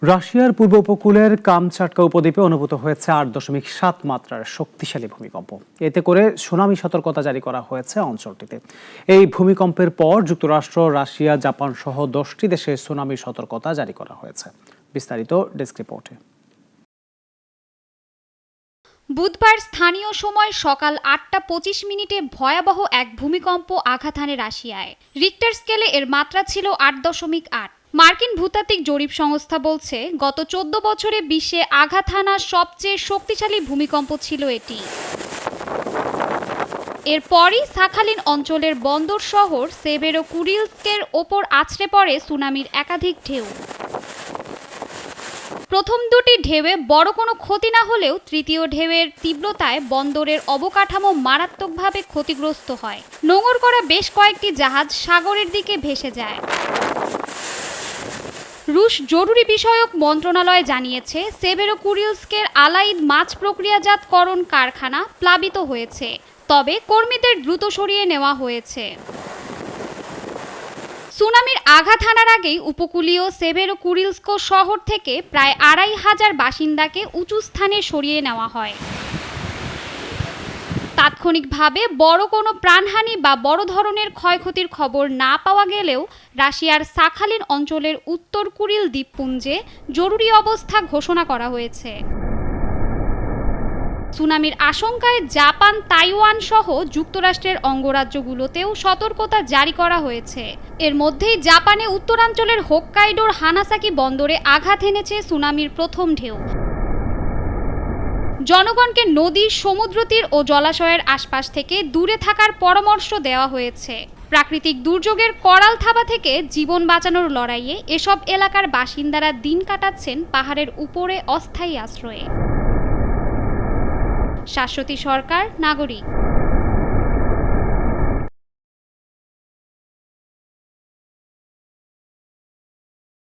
রাশিয়ার পূর্ব উপকূলের কামচাটকা উপদ্বীপে অনুভূত হয়েছে 8.7 মাত্রার শক্তিশালী ভূমিকম্প। এতে করে সুনামি সতর্কতা জারি করা হয়েছে অঞ্চলটিতে। এই ভূমিকম্পের পর যুক্তরাষ্ট্র, রাশিয়া, জাপান সহ 10টি দেশে সুনামি সতর্কতা জারি করা হয়েছে। বিস্তারিত ডেস্ক রিপোর্টে। বুধবার স্থানীয় সময় সকাল 8:25 ভয়াবহ এক ভূমিকম্প আঘাত হানে রাশিয়ায়। রিক্টার স্কেলে এর মাত্রা ছিল 8.8। মার্কিন ভূতাত্ত্বিক জরিপ সংস্থা বলছে, গত 14 বছরে বিশ্বে আঘাত হানা সবচেয়ে শক্তিশালী ভূমিকম্প ছিল এটি। এরপরই সাখালিন অঞ্চলের বন্দর শহর সেভেরোকুরিলস্কের ওপর আছড়ে পড়ে সুনামির একাধিক ঢেউ। প্রথম দুটি ঢেউয়ে বড় কোনো ক্ষতি না হলেও তৃতীয় ঢেউয়ের তীব্রতায় বন্দরের অবকাঠামো মারাত্মকভাবে ক্ষতিগ্রস্ত হয়। নোঙর করা বেশ কয়েকটি জাহাজ সাগরের দিকে ভেসে যায়। রুশ জরুরি বিষয়ক মন্ত্রণালয় জানিয়েছে, সেভেরোকুরিলস্কের আলাইদ মাছ প্রক্রিয়াজাতকরণ কারখানা প্লাবিত হয়েছে, তবে কর্মীদের দ্রুত সরিয়ে নেওয়া হয়েছে। সুনামির আঘাত হানার আগেই উপকূলীয় সেভেরোকুরিলস্ক শহর থেকে প্রায় 2500 বাসিন্দাকে উঁচু স্থানে সরিয়ে নেওয়া হয়। তাৎক্ষণিকভাবে বড় কোনো প্রাণহানি বা বড় ধরনের ক্ষয়ক্ষতির খবর না পাওয়া গেলেও রাশিয়ার সাখালিন অঞ্চলের উত্তর কুরিল দ্বীপপুঞ্জে জরুরি অবস্থা ঘোষণা করা হয়েছে। সুনামির আশঙ্কায় জাপান, তাইওয়ান সহ যুক্তরাষ্ট্রের অঙ্গরাজ্যগুলোতেও সতর্কতা জারি করা হয়েছে। এর মধ্যেই জাপানে উত্তরাঞ্চলের হোক্কাইডোর হানাসাকি বন্দরে আঘাত এনেছে সুনামির প্রথম ঢেউ। জনগণকে নদী, সমুদ্রতীর ও জলাশয়ের আশপাশ থেকে দূরে থাকার পরামর্শ দেওয়া হয়েছে। প্রাকৃতিক দুর্যোগের করাল থাবা থেকে জীবন বাঁচানোর লড়াইয়ে এসব এলাকার বাসিন্দারা দিন কাটাচ্ছেন পাহাড়ের উপরে অস্থায়ী আশ্রয়ে। শাশ্বতী সরকার, নাগরিক।